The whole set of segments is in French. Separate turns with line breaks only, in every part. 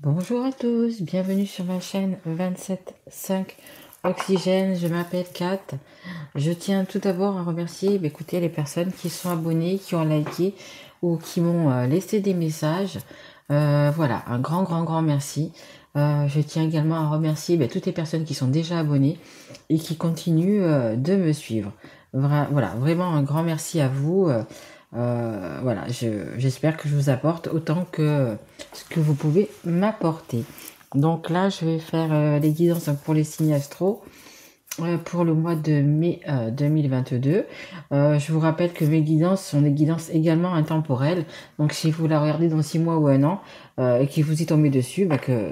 Bonjour à tous, bienvenue sur ma chaîne 27.5 Oxygène, je m'appelle Kat. Je tiens tout d'abord à remercier écoutez, les personnes qui sont abonnées, qui ont liké ou qui m'ont laissé des messages. Voilà, un grand merci. Je tiens également à remercier toutes les personnes qui sont déjà abonnées et qui continuent de me suivre. Voilà, vraiment un grand merci à vous. Voilà, j'espère que je vous apporte autant que ce que vous pouvez m'apporter. Donc là, je vais faire les guidances pour les signes astro pour le mois de mai 2022. Je vous rappelle que mes guidances sont des guidances également intemporelles. Donc si vous la regardez dans 6 mois ou un an et qu'il vous y tombez dessus,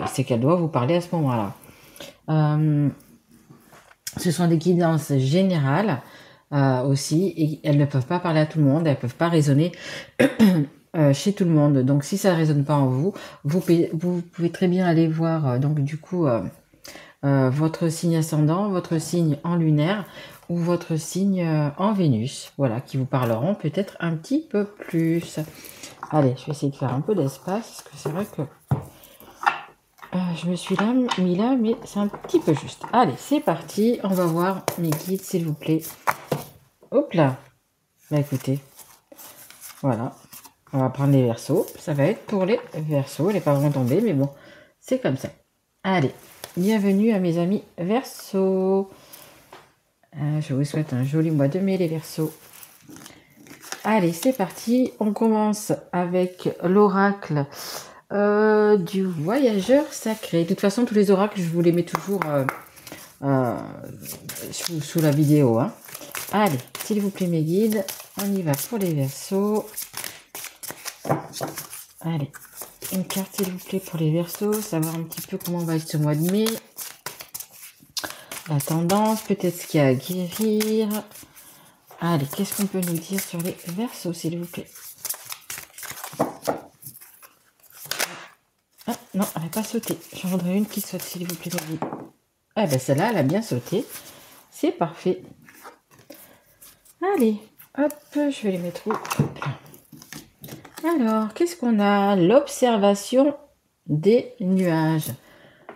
c'est qu'elle doit vous parler à ce moment-là. Ce sont des guidances générales aussi, et elles ne peuvent pas parler à tout le monde, elles ne peuvent pas résonner chez tout le monde. Donc si ça ne résonne pas en vous, vous pouvez très bien aller voir votre signe ascendant, votre signe en lunaire ou votre signe en Vénus, voilà, qui vous parleront peut-être un petit peu plus. Allez, je vais essayer de faire un peu d'espace, parce que c'est vrai que je me suis mis là, mais c'est un petit peu juste. Allez, c'est parti, on va voir mes guides, s'il vous plaît. Hop là. Écoutez, voilà. On va prendre les Verseaux. Ça va être pour les Verseaux. Elle n'est pas vraiment tombée, mais bon, c'est comme ça. Allez, bienvenue à mes amis Verseaux. Je vous souhaite un joli mois de mai, les Verseaux. Allez, c'est parti. On commence avec l'oracle du voyageur sacré. De toute façon, tous les oracles, je vous les mets toujours sous la vidéo. Hein. Allez, s'il vous plaît, mes guides, on y va pour les Verseaux. Allez, une carte, s'il vous plaît, pour les Verseaux, savoir un petit peu comment va être ce mois de mai. La tendance, peut-être ce qu'il y a à guérir. Allez, qu'est-ce qu'on peut nous dire sur les Verseaux, s'il vous plaît? Ah, non, elle n'a pas sauté. J'en voudrais une qui saute, s'il vous plaît, mes guides. Ah, ben celle-là, elle a bien sauté. C'est parfait. Allez, hop, je vais les mettre où? Hop là. Alors, qu'est-ce qu'on a? L'observation des nuages.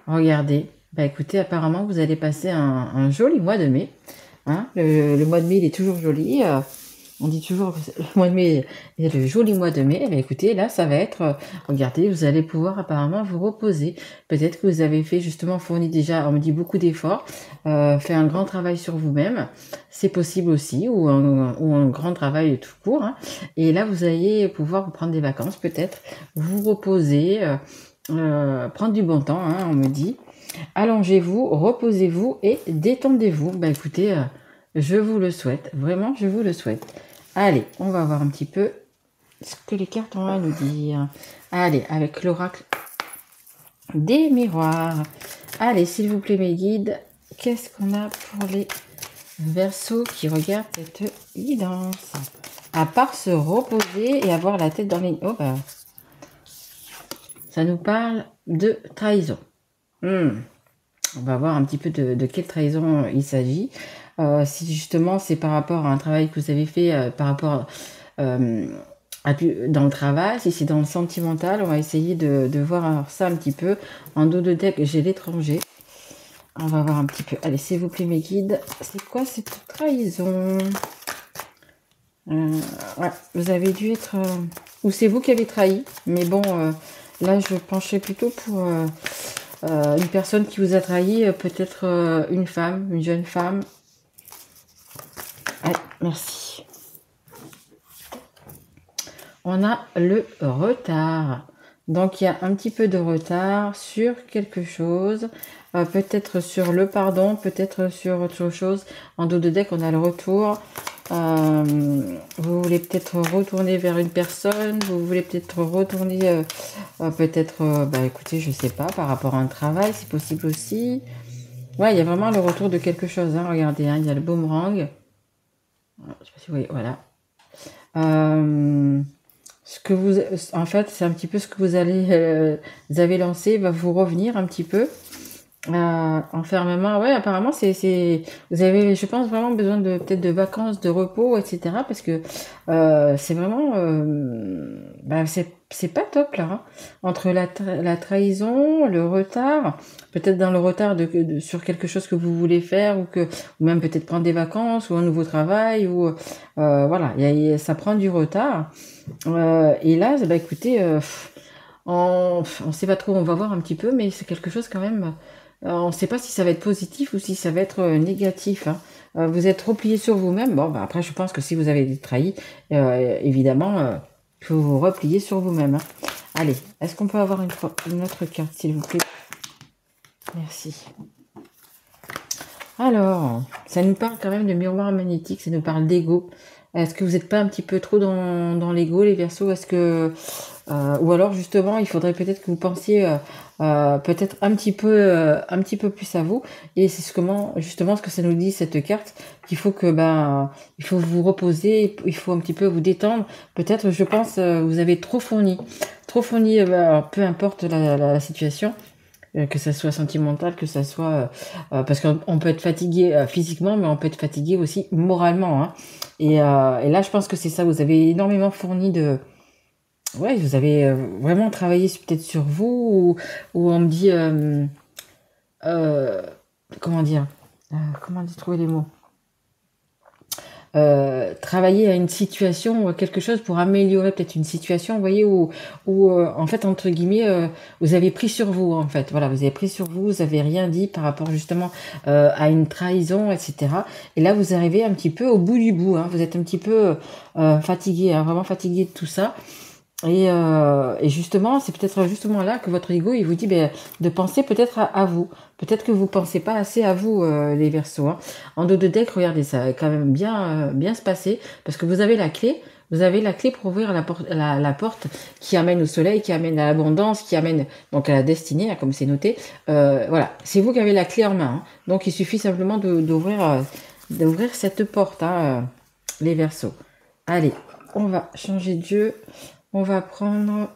Regardez. Écoutez, apparemment, vous allez passer un joli mois de mai. Hein, le mois de mai, il est toujours joli. On dit toujours que le mois de mai est le joli mois de mai. Écoutez, là, ça va être... regardez, vous allez pouvoir apparemment vous reposer. Peut-être que vous avez fait, justement, fourni déjà, on me dit, beaucoup d'efforts. Fait un grand travail sur vous-même. C'est possible aussi. Ou un grand travail tout court. Hein. Et là, vous allez pouvoir vous prendre des vacances, peut-être. Vous reposer. Prendre du bon temps, hein, on me dit. Allongez-vous, reposez-vous et détendez-vous. Écoutez, je vous le souhaite. Vraiment, je vous le souhaite. Allez, on va voir un petit peu ce que les cartes ont à nous dire. Allez, avec l'oracle des miroirs. Allez, s'il vous plaît, mes guides, qu'est-ce qu'on a pour les Verseaux qui regardent cette guidance? À part se reposer et avoir la tête dans les... Oh, ça nous parle de trahison. On va voir un petit peu de quelle trahison il s'agit. Si justement c'est par rapport à un travail que vous avez fait, par rapport dans le travail, si c'est dans le sentimental, on va essayer de voir ça un petit peu. En dos de deck, j'ai l'étranger. On va voir un petit peu. Allez, s'il vous plaît, mes guides, c'est quoi cette trahison? Ouais, vous avez dû être... ou c'est vous qui avez trahi. Mais bon, là, je pencherai plutôt pour... une personne qui vous a trahi, peut-être une femme, une jeune femme. Allez, merci. On a le retard. Donc, il y a un petit peu de retard sur quelque chose. Peut-être sur le pardon, peut-être sur autre chose. En dos de deck, on a le retour. Vous voulez peut-être retourner vers une personne. Vous voulez peut-être retourner... écoutez, je sais pas, par rapport à un travail, c'est possible aussi. Ouais, il y a vraiment le retour de quelque chose. Hein, regardez, hein, il y a le boomerang. Je sais pas si vous voyez, voilà. En fait, c'est un petit peu ce que vous avez lancé, va vous revenir un petit peu. Enfermement, ouais, apparemment, vous avez, je pense, vraiment besoin de peut-être de vacances, de repos, etc. Parce que c'est vraiment, bah, c'est pas top là, hein. Entre la trahison, le retard, peut-être dans le retard sur quelque chose que vous voulez faire ou même peut-être prendre des vacances ou un nouveau travail ou voilà, ça prend du retard. Et là, bah écoutez. On sait pas trop, on va voir un petit peu, mais c'est quelque chose quand même. On ne sait pas si ça va être positif ou si ça va être négatif, hein. Vous êtes replié sur vous-même. Bon, bah, après, je pense que si vous avez été trahi, évidemment, il faut vous replier sur vous-même, hein. Allez, est-ce qu'on peut avoir une autre carte, s'il vous plaît? Merci. Alors, ça nous parle quand même de miroir magnétique, ça nous parle d'ego. Est-ce que vous n'êtes pas un petit peu trop dans l'ego, les Verseaux? Est-ce que ou alors justement, il faudrait peut-être que vous pensiez peut-être un petit peu plus à vous. Et c'est justement ce que ça nous dit cette carte, qu'il faut que il faut vous reposer, il faut un petit peu vous détendre. Peut-être, je pense, vous avez trop fourni. Alors, peu importe la situation. Que ça soit sentimental, que ça soit parce qu'on peut être fatigué physiquement, mais on peut être fatigué aussi moralement, hein. Et là, je pense que c'est ça. Vous avez énormément fourni ouais, vous avez vraiment travaillé peut-être sur vous, ou on me dit euh, comment dire, comment dire, trouver les mots. Travailler à une situation ou à quelque chose pour améliorer peut-être une situation, vous voyez, où en fait, entre guillemets, vous avez pris sur vous, en fait. Voilà, vous avez pris sur vous, vous avez rien dit par rapport justement à une trahison, etc. Et là, vous arrivez un petit peu au bout du bout, hein. Vous êtes un petit peu fatigué, hein, vraiment fatigué de tout ça. Et justement, c'est peut-être justement là que votre ego, il vous dit de penser peut-être à vous. Peut-être que vous pensez pas assez à vous, les Verseaux, hein. En dos de deck, regardez, ça va quand même bien se passer parce que vous avez la clé. Vous avez la clé pour ouvrir la porte qui amène au soleil, qui amène à l'abondance, qui amène donc à la destinée, hein, comme c'est noté. Voilà, c'est vous qui avez la clé en main, hein. Donc il suffit simplement d'ouvrir cette porte, hein, les Verseaux. Allez, on va changer de jeu. On va prendre...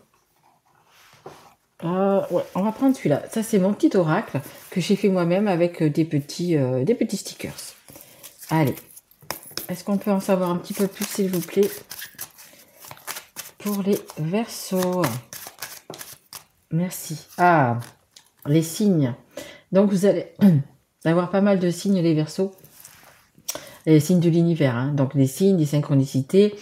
ouais, on va prendre celui-là. Ça, c'est mon petit oracle que j'ai fait moi-même avec des petits stickers. Allez. Est-ce qu'on peut en savoir un petit peu plus, s'il vous plaît, pour les Verseaux? Merci. Ah, les signes. Donc, vous allez avoir pas mal de signes, les Verseaux. Les signes de l'univers, hein. Donc des signes, des synchronicités.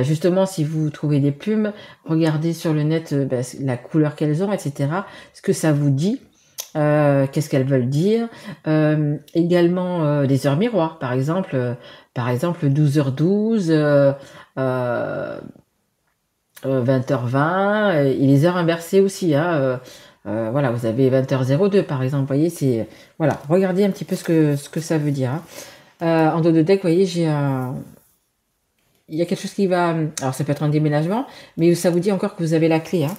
Justement, si vous trouvez des plumes, regardez sur le net la couleur qu'elles ont, etc. Ce que ça vous dit, qu'est-ce qu'elles veulent dire. Également des heures miroirs, par exemple 12h12, 20h20, et les heures inversées aussi, hein. Voilà, vous avez 20h02 par exemple, vous voyez, voilà, regardez un petit peu ce que ça veut dire, hein. En dos de deck, vous voyez, il y a quelque chose qui va... Alors, ça peut être un déménagement, mais ça vous dit encore que vous avez la clé, hein.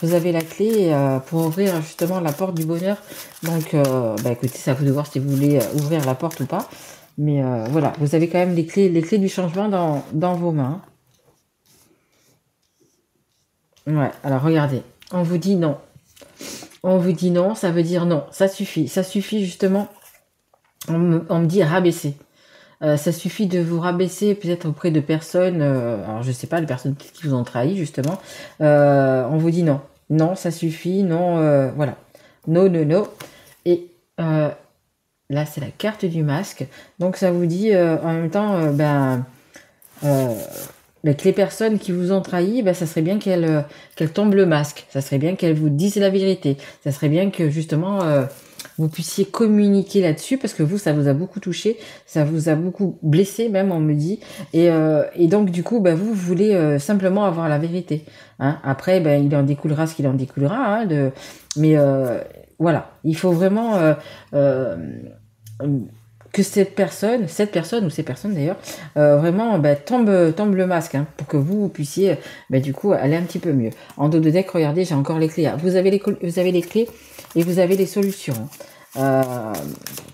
Vous avez la clé pour ouvrir justement la porte du bonheur. Donc, écoutez, c'est à vous de voir si vous voulez ouvrir la porte ou pas. Mais voilà, vous avez quand même les clés du changement dans vos mains. Ouais, alors regardez, on vous dit non. On vous dit non, ça veut dire non. Ça suffit justement. On me dit rabaisser. Ça suffit de vous rabaisser peut-être auprès de personnes, alors je sais pas, les personnes qui vous ont trahi justement. On vous dit non. Non, ça suffit, non, voilà. No, no, no. Et là, c'est la carte du masque. Donc ça vous dit en même temps, que les personnes qui vous ont trahi, ça serait bien qu'elles tombent le masque. Ça serait bien qu'elles vous disent la vérité. Ça serait bien que justement vous puissiez communiquer là-dessus, parce que vous, ça vous a beaucoup touché, ça vous a beaucoup blessé même, on me dit. Et donc du coup, vous voulez simplement avoir la vérité, hein. Après, il en découlera ce qu'il en découlera, hein, mais voilà, il faut vraiment que cette personne ou ces personnes d'ailleurs, vraiment tombe le masque, hein, pour que vous puissiez du coup aller un petit peu mieux. En dos de deck, regardez, j'ai encore les clés. Vous avez les clés et vous avez les solutions.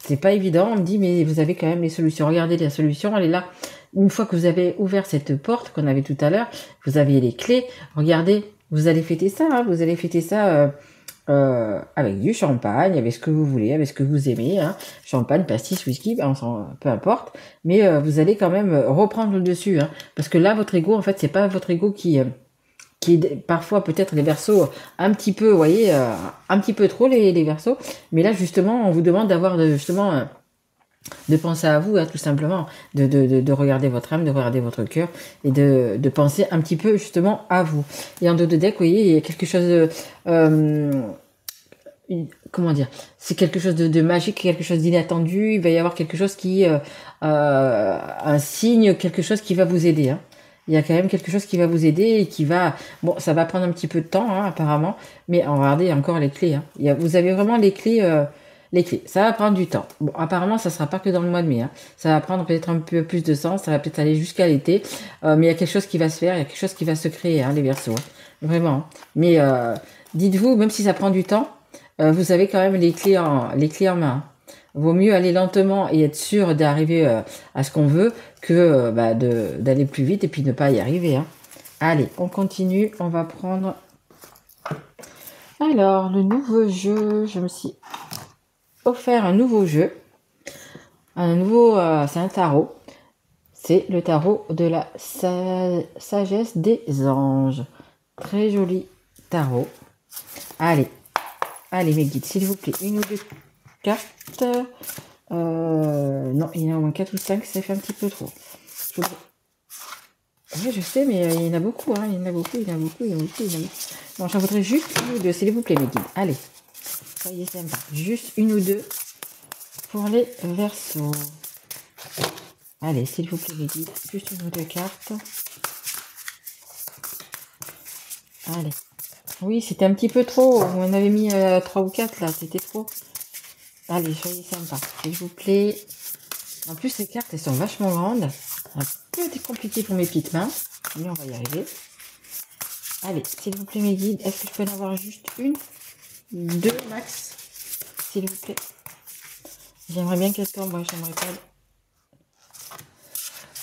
C'est pas évident, on me dit, mais vous avez quand même les solutions. Regardez, la solution, elle est là. Une fois que vous avez ouvert cette porte qu'on avait tout à l'heure, vous aviez les clés. Regardez, vous allez fêter ça, hein, vous allez fêter ça avec du champagne, avec ce que vous voulez, avec ce que vous aimez, hein. Champagne, pastis, whisky, peu importe. Mais vous allez quand même reprendre le dessus, hein, parce que là, votre ego, en fait, c'est pas votre ego qui est parfois peut-être les versos un petit peu, vous voyez, un petit peu trop les versos. Mais là, justement, on vous demande d'avoir justement de penser à vous, hein, tout simplement, de regarder votre âme, de regarder votre cœur et de penser un petit peu justement à vous. Et en dos de deck, vous voyez, il y a quelque chose de... comment dire, c'est quelque chose de magique, quelque chose d'inattendu. Il va y avoir quelque chose qui... un signe, quelque chose qui va vous aider, hein. Il y a quand même quelque chose qui va vous aider et qui va... Bon, ça va prendre un petit peu de temps, hein, apparemment, mais regardez, il y a encore les clés, hein. Vous avez vraiment les clés... les clés, ça va prendre du temps. Bon, apparemment, ça sera pas que dans le mois de mai, hein. Ça va prendre peut-être un peu plus de temps, ça va peut-être aller jusqu'à l'été, mais il y a quelque chose qui va se faire, il y a quelque chose qui va se créer, hein, les Verseaux, hein. Vraiment, hein. Mais dites-vous, même si ça prend du temps, vous avez quand même les clés en main, hein. Vaut mieux aller lentement et être sûr d'arriver à ce qu'on veut que d'aller plus vite et puis ne pas y arriver, hein. Allez, on continue, on va prendre... Alors, le nouveau jeu, je me suis offert un nouveau jeu. Un nouveau, c'est un tarot. C'est le tarot de la sagesse des anges. Très joli tarot. Allez, mes guides, s'il vous plaît, une ou deux cartes. Non, il y en a au moins 4 ou 5, ça fait un petit peu trop. Oui, je sais, mais il y en a beaucoup, hein. Il y en a beaucoup. Bon, j'en voudrais juste une ou deux, s'il vous plaît, mes guides. Allez, soyez sympa. Juste une ou deux pour les Verseaux. Allez, s'il vous plaît, mes guides, juste une ou deux cartes. Allez. Oui, c'était un petit peu trop. On en avait mis 3 ou 4 là, c'était trop. Allez, soyez sympa, s'il vous plaît. En plus, ces cartes, elles sont vachement grandes. Un peu compliqué pour mes petites mains, mais on va y arriver. Allez, s'il vous plaît, mes guides, est-ce que je peux en avoir juste une, deux max, s'il vous plaît? J'aimerais bien qu'elle tombe, moi, j'aimerais pas.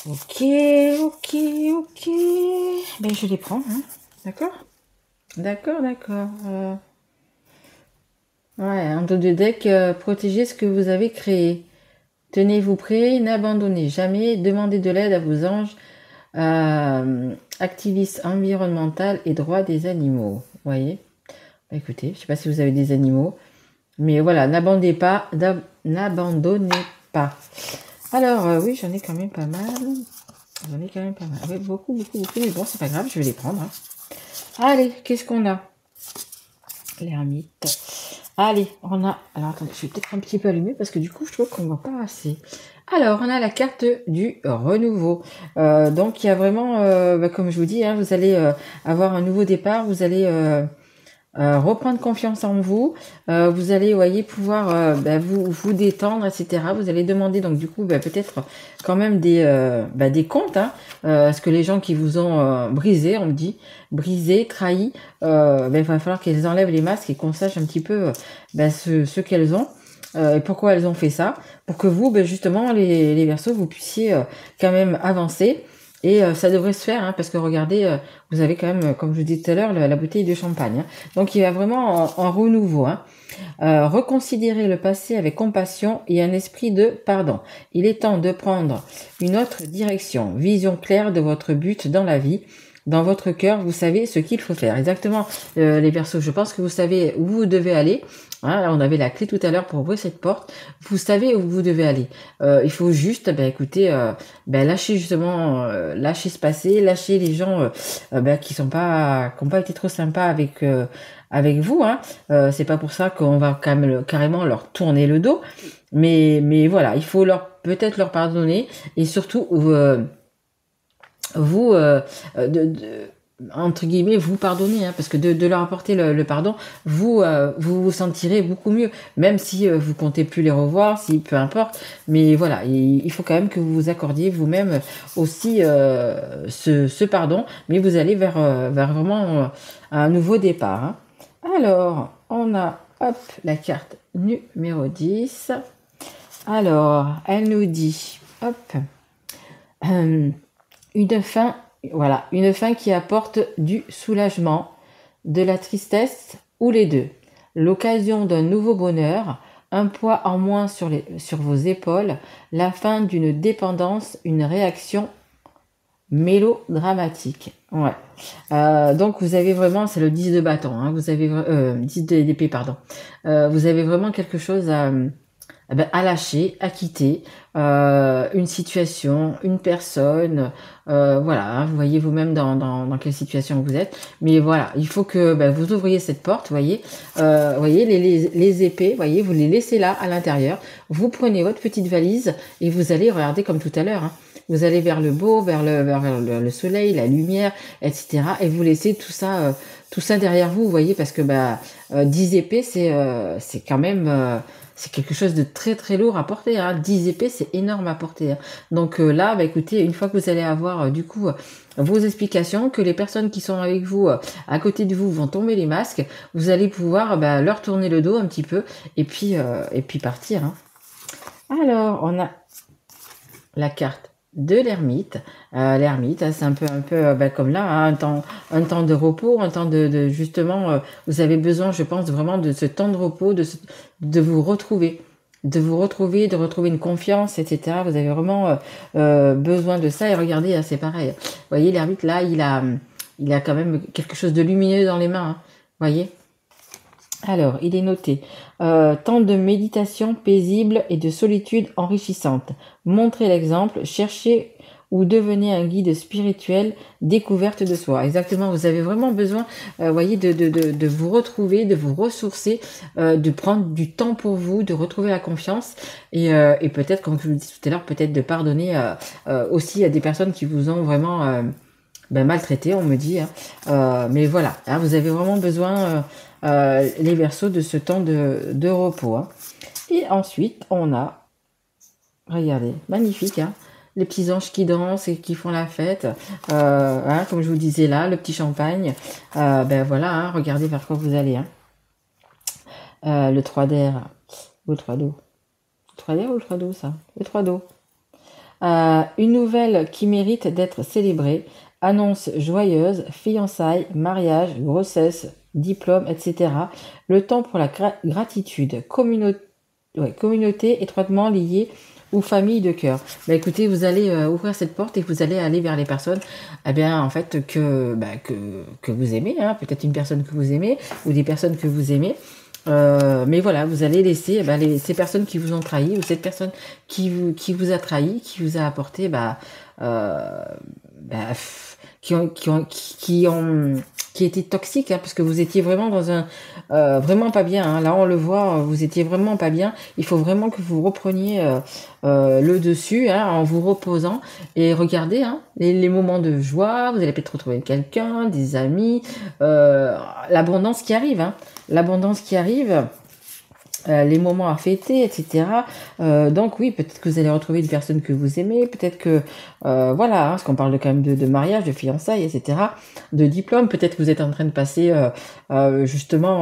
Ok. Ben, je les prends, hein. D'accord. Ouais, en dos de deck, protégez ce que vous avez créé. Tenez-vous prêts, n'abandonnez jamais, demandez de l'aide à vos anges, activistes environnemental et droits des animaux. Vous voyez? Bah, écoutez, je ne sais pas si vous avez des animaux, mais voilà, n'abandonnez pas. Alors, oui, j'en ai quand même pas mal. Oui, beaucoup, mais bon, c'est pas grave, je vais les prendre, hein. Allez, qu'est-ce qu'on a? L'ermite. Allez, on a... Alors, attendez, je vais peut-être un petit peu allumer parce que du coup, je trouve qu'on ne voit pas assez. Alors, on a la carte du renouveau. Donc, il y a vraiment, comme je vous dis, hein, vous allez avoir un nouveau départ. Vous allez reprendre confiance en vous. Vous allez, voyez, pouvoir vous détendre, etc. Vous allez demander, donc, du coup, peut-être quand même des comptes, hein, parce que les gens qui vous ont brisé, on me dit, brisé, trahi, il va falloir qu'elles enlèvent les masques et qu'on sache un petit peu ce qu'elles ont et pourquoi elles ont fait ça, pour que vous, justement, les Verseaux, vous puissiez quand même avancer. Et ça devrait se faire, hein, parce que regardez, vous avez quand même, comme je vous disais tout à l'heure, la bouteille de champagne, hein. Donc il y a vraiment en renouveau, hein. Reconsidérer le passé avec compassion et un esprit de pardon. Il est temps de prendre une autre direction, vision claire de votre but dans la vie. Dans votre cœur, vous savez ce qu'il faut faire. Exactement, les Verseaux, je pense que vous savez où vous devez aller. Hein, là, on avait la clé tout à l'heure pour ouvrir cette porte. Vous savez où vous devez aller. Il faut juste, écoutez, lâcher justement, lâcher ce passé, lâcher les gens qui n'ont pas été trop sympas avec vous, hein. C'est pas pour ça qu'on va carrément leur tourner le dos, mais voilà, il faut peut-être leur pardonner et surtout vous entre guillemets vous pardonner, hein, parce que de leur apporter le pardon, vous vous sentirez beaucoup mieux, même si vous comptez plus les revoir, si peu importe, mais voilà, il faut quand même que vous vous accordiez vous-même aussi ce pardon, mais vous allez vers vraiment un nouveau départ, hein. Alors, on a la carte numéro 10. Alors, elle nous dit une fin, voilà, une fin qui apporte du soulagement, de la tristesse ou les deux. l'occasion d'un nouveau bonheur, un poids en moins sur vos épaules, la fin d'une dépendance, une réaction mélodramatique. Ouais. Donc vous avez vraiment, c'est le 10 de bâton, hein, vous avez 10 d'épée, pardon. Vous avez vraiment quelque chose à lâcher, à quitter, une situation, une personne, voilà, hein, vous voyez vous-même dans quelle situation vous êtes, mais voilà, il faut que vous ouvriez cette porte, voyez les épées, voyez, vous les laissez là à l'intérieur, vous prenez votre petite valise et vous allez regarder comme tout à l'heure, hein, vous allez vers le beau, vers le soleil, la lumière, etc. Et vous laissez tout ça derrière vous, vous voyez, parce que 10 épées, c'est quand même c'est quelque chose de très très lourd à porter, hein. 10 épées, c'est énorme à porter, hein. Donc là, écoutez, une fois que vous allez avoir du coup vos explications, que les personnes qui sont avec vous, à côté de vous, vont tomber les masques, vous allez pouvoir leur tourner le dos un petit peu et puis partir, hein. Alors, on a la carte de l'ermite. L'ermite, hein, c'est un peu comme là, hein, un temps de repos, un temps de justement, vous avez besoin, je pense, vraiment de ce temps de repos, de vous retrouver, de retrouver une confiance, etc. Vous avez vraiment besoin de ça. Et regardez, hein, c'est pareil. Vous voyez, l'ermite là, il a quand même quelque chose de lumineux dans les mains, hein. Voyez. Alors, il est noté, temps de méditation paisible et de solitude enrichissante. Montrez l'exemple, cherchez ou devenez un guide spirituel, découverte de soi. Exactement, vous avez vraiment besoin, voyez, de vous retrouver, de vous ressourcer, de prendre du temps pour vous, de retrouver la confiance et peut-être, comme je vous le disais tout à l'heure, peut-être de pardonner aussi à des personnes qui vous ont vraiment maltraité, on me dit, hein. Mais voilà, hein, vous avez vraiment besoin... les Verseaux de ce temps de repos, hein. Et ensuite on a, regardez, magnifique, hein, les petits anges qui dansent et qui font la fête, hein, comme je vous disais là, le petit champagne, voilà, hein, regardez vers quoi vous allez, hein. Le 3 d'air ou le 3 d'eau, le 3 d'air ou le 3 d'eau, ça, le 3 d'eau, une nouvelle qui mérite d'être célébrée, annonce joyeuse, fiançailles, mariage, grossesse, diplôme, etc. Le temps pour la gratitude, communauté étroitement liée ou famille de cœur. Écoutez, vous allez ouvrir cette porte et vous allez aller vers les personnes, en fait, que vous aimez, hein, peut-être une personne que vous aimez ou des personnes que vous aimez. Mais voilà, vous allez laisser ces personnes qui vous ont trahi ou cette personne qui vous a trahi, qui vous a apporté qui étaient toxiques, hein, parce que vous étiez vraiment dans un vraiment pas bien, hein. Là on le voit, vous étiez vraiment pas bien. Il faut vraiment que vous repreniez le dessus, hein, en vous reposant et regardez, hein, les moments de joie. Vous allez peut-être retrouver quelqu'un, des amis, l'abondance qui arrive, hein, l'abondance qui arrive. Les moments à fêter, etc. Donc oui, peut-être que vous allez retrouver une personne que vous aimez, peut-être que voilà, hein, parce qu'on parle quand même de mariage, de fiançailles, etc. De diplôme, peut-être que vous êtes en train de passer justement,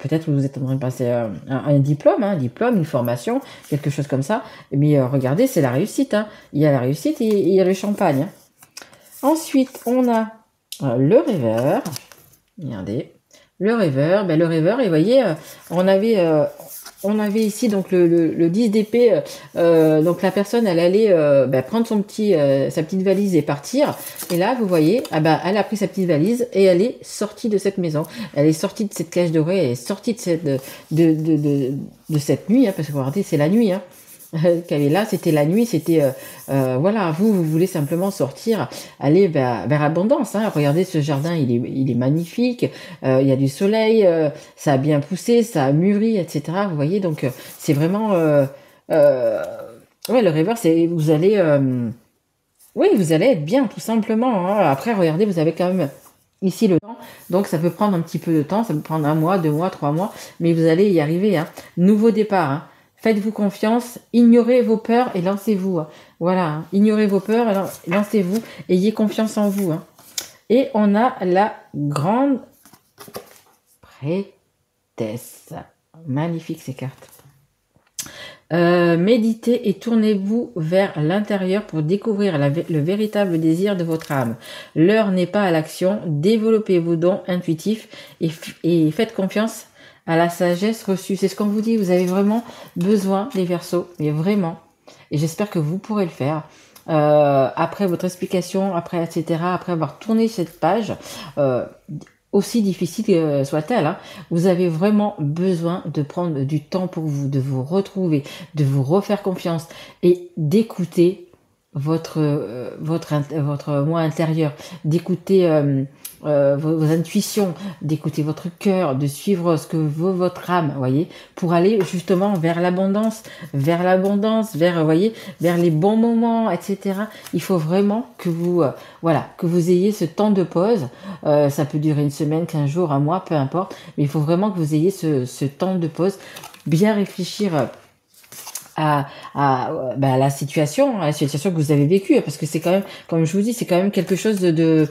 peut-être que vous êtes en train de passer un diplôme, une formation, quelque chose comme ça. Mais regardez, c'est la réussite, hein. Il y a la réussite et il y a le champagne, hein. Ensuite, on a le rêveur. Regardez. Le rêveur, le rêveur, et vous voyez, on avait ici donc le 10 d'épée, donc la personne elle allait prendre sa petite valise et partir, et là vous voyez, elle a pris sa petite valise et elle est sortie de cette maison, elle est sortie de cette cage dorée, elle est sortie de cette nuit, hein, parce que regardez, c'est la nuit, hein, qu'elle est là, c'était la nuit, c'était voilà, vous voulez simplement sortir, aller vers l'abondance, hein. Regardez ce jardin, il est magnifique, il y a du soleil, ça a bien poussé, ça a mûri, etc. Vous voyez, donc c'est vraiment le rêveur, c'est vous allez être bien, tout simplement, hein. Après regardez, vous avez quand même ici le temps, donc ça peut prendre un petit peu de temps, ça peut prendre 1 mois, 2 mois, 3 mois, mais vous allez y arriver, hein. Nouveau départ, hein. Faites-vous confiance, ignorez vos peurs et lancez-vous, hein. Voilà, hein. Ignorez vos peurs et lancez-vous, ayez confiance en vous, hein. Et on a la grande prêtresse. Magnifique ces cartes. Méditez et tournez-vous vers l'intérieur pour découvrir le véritable désir de votre âme. L'heure n'est pas à l'action, développez vos dons intuitifs et faites confiance à la sagesse reçue. C'est ce qu'on vous dit, vous avez vraiment besoin, les Verseaux, mais vraiment. Et j'espère que vous pourrez le faire. Après votre explication, après etc., après avoir tourné cette page, aussi difficile soit-elle, hein, vous avez vraiment besoin de prendre du temps pour vous, de vous retrouver, de vous refaire confiance et d'écouter votre moi intérieur, d'écouter vos intuitions, d'écouter votre cœur, de suivre ce que veut votre âme, voyez, pour aller justement vers l'abondance, vers, voyez, vers les bons moments, etc. Il faut vraiment que vous, voilà, que vous ayez ce temps de pause. Ça peut durer une semaine, 15 jours, un mois, peu importe, mais il faut vraiment que vous ayez ce temps de pause, bien réfléchir à la situation que vous avez vécue, parce que c'est quand même, comme je vous dis, c'est quand même quelque chose de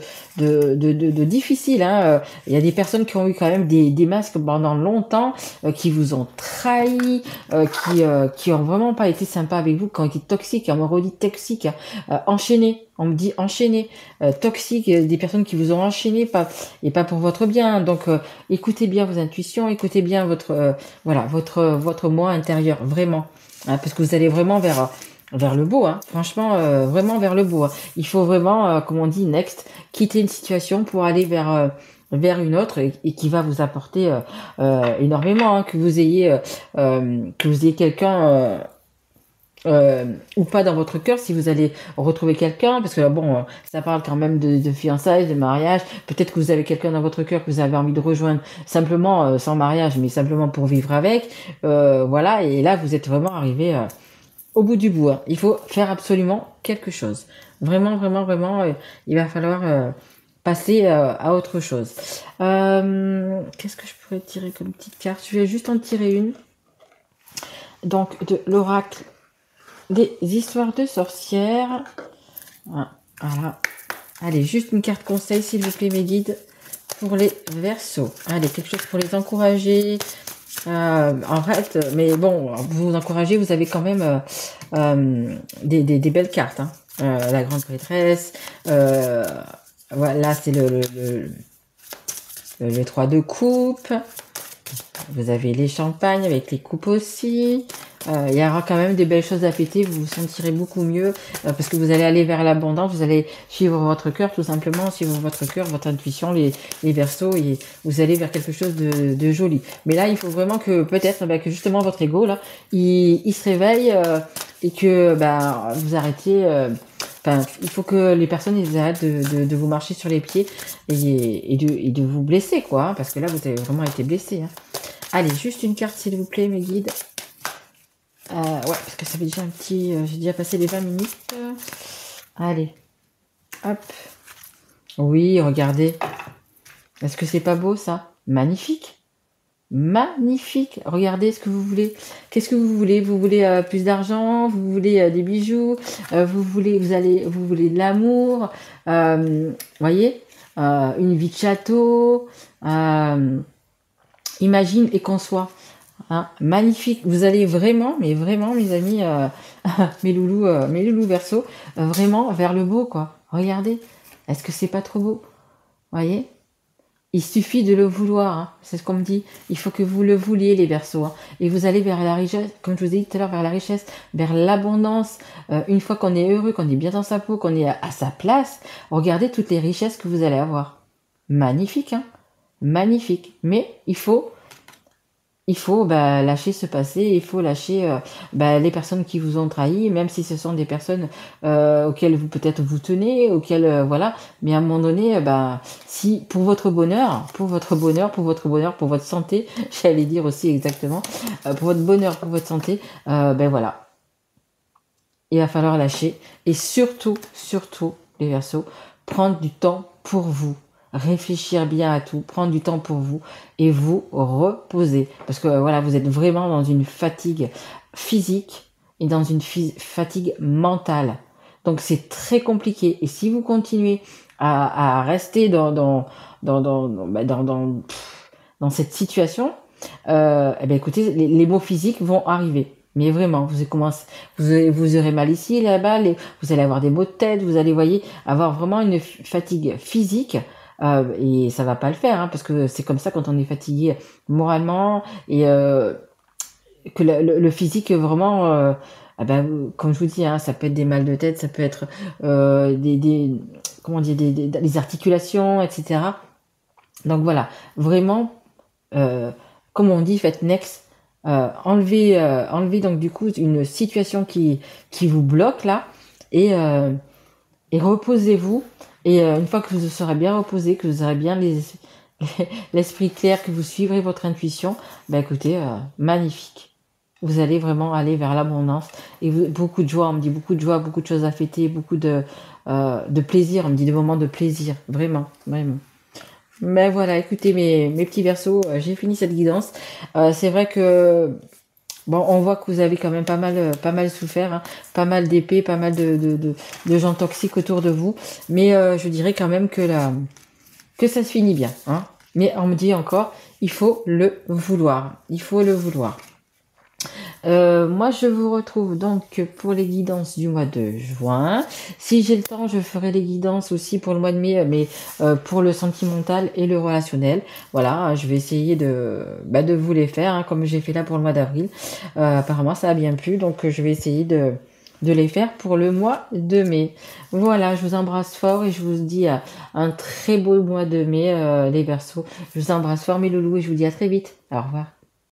difficile. Hein. Il y a des personnes qui ont eu quand même des masques pendant longtemps, qui vous ont trahi, qui ont vraiment pas été sympas avec vous, qui ont été toxiques, on me redit toxiques, enchaînés. On me dit enchaîné, toxique, des personnes qui vous ont enchaîné, pas pour votre bien. Donc écoutez bien vos intuitions, écoutez bien votre moi intérieur, vraiment. Hein, parce que vous allez vraiment vers le beau, hein. Franchement, vraiment vers le beau. Hein. Il faut vraiment, comme on dit, next, quitter une situation pour aller vers une autre et qui va vous apporter énormément. Hein, que vous ayez quelqu'un ou pas dans votre cœur, si vous allez retrouver quelqu'un, parce que bon, ça parle quand même de fiançailles, de mariage. Peut-être que vous avez quelqu'un dans votre cœur que vous avez envie de rejoindre simplement sans mariage, mais simplement pour vivre avec. Voilà, et là vous êtes vraiment arrivé au bout du bout. Hein. Il faut faire absolument quelque chose. Vraiment, vraiment, vraiment, il va falloir passer à autre chose. Qu'est-ce que je pourrais tirer comme petite carte? Je vais juste en tirer une. Donc de l'oracle des histoires de sorcières. Voilà. Allez, juste une carte conseil, s'il vous plaît, mes guides, pour les Verseaux. Allez, quelque chose pour les encourager. En fait, mais bon, vous encouragez, vous avez quand même des belles cartes. Hein. La grande prêtresse. Voilà, c'est le 3 de coupe. Vous avez les champagnes avec les coupes aussi. Il y aura quand même des belles choses à fêter. Vous vous sentirez beaucoup mieux parce que vous allez aller vers l'abondance. Vous allez suivre votre cœur, tout simplement. Suivre votre cœur, votre intuition, les Verseaux. Et vous allez vers quelque chose de joli. Mais là, il faut vraiment que peut-être que justement votre ego, là, il se réveille et que vous arrêtiez... il faut que les personnes ils arrêtent de vous marcher sur les pieds et de vous blesser, quoi. Hein, parce que là, vous avez vraiment été blessé. Hein. Allez, juste une carte, s'il vous plaît, mes guides. Ouais, parce que ça fait déjà un petit... j'ai déjà passé les 20 minutes. Allez. Hop. Oui, regardez. Est-ce que c'est pas beau, ça? Magnifique. Magnifique. Regardez ce que vous voulez. Qu'est-ce que vous voulez? Vous voulez plus d'argent? Vous voulez des bijoux? Vous voulez de l'amour? Voyez? Une vie de château? Imagine et conçois. Hein, magnifique. Vous allez vraiment, mais vraiment, mes amis, mes loulous Verseaux, vraiment vers le beau, quoi. Regardez. Est-ce que c'est pas trop beau? Voyez? Il suffit de le vouloir, hein. C'est ce qu'on me dit. Il faut que vous le vouliez, les Verseaux. Hein. Et vous allez vers la richesse, comme je vous ai dit tout à l'heure, vers la richesse, vers l'abondance. Une fois qu'on est heureux, qu'on est bien dans sa peau, qu'on est à sa place, regardez toutes les richesses que vous allez avoir. Magnifique, hein. Magnifique. Mais il faut lâcher ce passé, il faut lâcher les personnes qui vous ont trahi, même si ce sont des personnes auxquelles vous peut-être vous tenez, auxquelles voilà, mais à un moment donné, si pour votre bonheur, pour votre santé, j'allais dire aussi exactement, pour votre bonheur, pour votre santé, voilà, il va falloir lâcher et surtout les Verseaux, prendre du temps pour vous. Réfléchir bien à tout, prendre du temps pour vous et vous reposer. Parce que voilà, vous êtes vraiment dans une fatigue physique et dans une fatigue mentale. Donc c'est très compliqué. Et si vous continuez à rester dans cette situation, écoutez, les maux physiques vont arriver. Mais vraiment, vous aurez mal ici, là-bas, vous allez avoir des maux de tête, vous allez, avoir vraiment une fatigue physique et ça va pas le faire, hein, parce que c'est comme ça quand on est fatigué moralement et que le physique vraiment, ah ben, comme je vous dis, hein, ça peut être des mal de tête, ça peut être comment dire, des articulations, etc. Donc voilà, vraiment, euh, comme on dit, faites next. Enlevez donc du coup une situation qui vous bloque là et, et reposez-vous. Et une fois que vous serez bien reposé, que vous aurez bien l'esprit clair, que vous suivrez votre intuition, bah écoutez, magnifique. Vous allez vraiment aller vers l'abondance et beaucoup de joie. On me dit beaucoup de joie, beaucoup de choses à fêter, beaucoup de plaisir. On me dit des moments de plaisir, vraiment, vraiment. Mais voilà, écoutez mes petits versos, j'ai fini cette guidance. C'est vrai que bon, on voit que vous avez quand même pas mal souffert, hein, pas mal d'épées, pas mal de gens toxiques autour de vous. Mais je dirais quand même que ça se finit bien, hein. Mais on me dit encore, il faut le vouloir. Il faut le vouloir. Moi, je vous retrouve donc pour les guidances du mois de juin. Si j'ai le temps, je ferai les guidances aussi pour le mois de mai, mais pour le sentimental et le relationnel. Voilà, je vais essayer de vous les faire, hein, comme j'ai fait là pour le mois d'avril. Apparemment, ça a bien plu, donc je vais essayer de les faire pour le mois de mai. Voilà, je vous embrasse fort et je vous dis un très beau mois de mai, les Verseaux. Je vous embrasse fort, mes loulous, et je vous dis à très vite. Au revoir.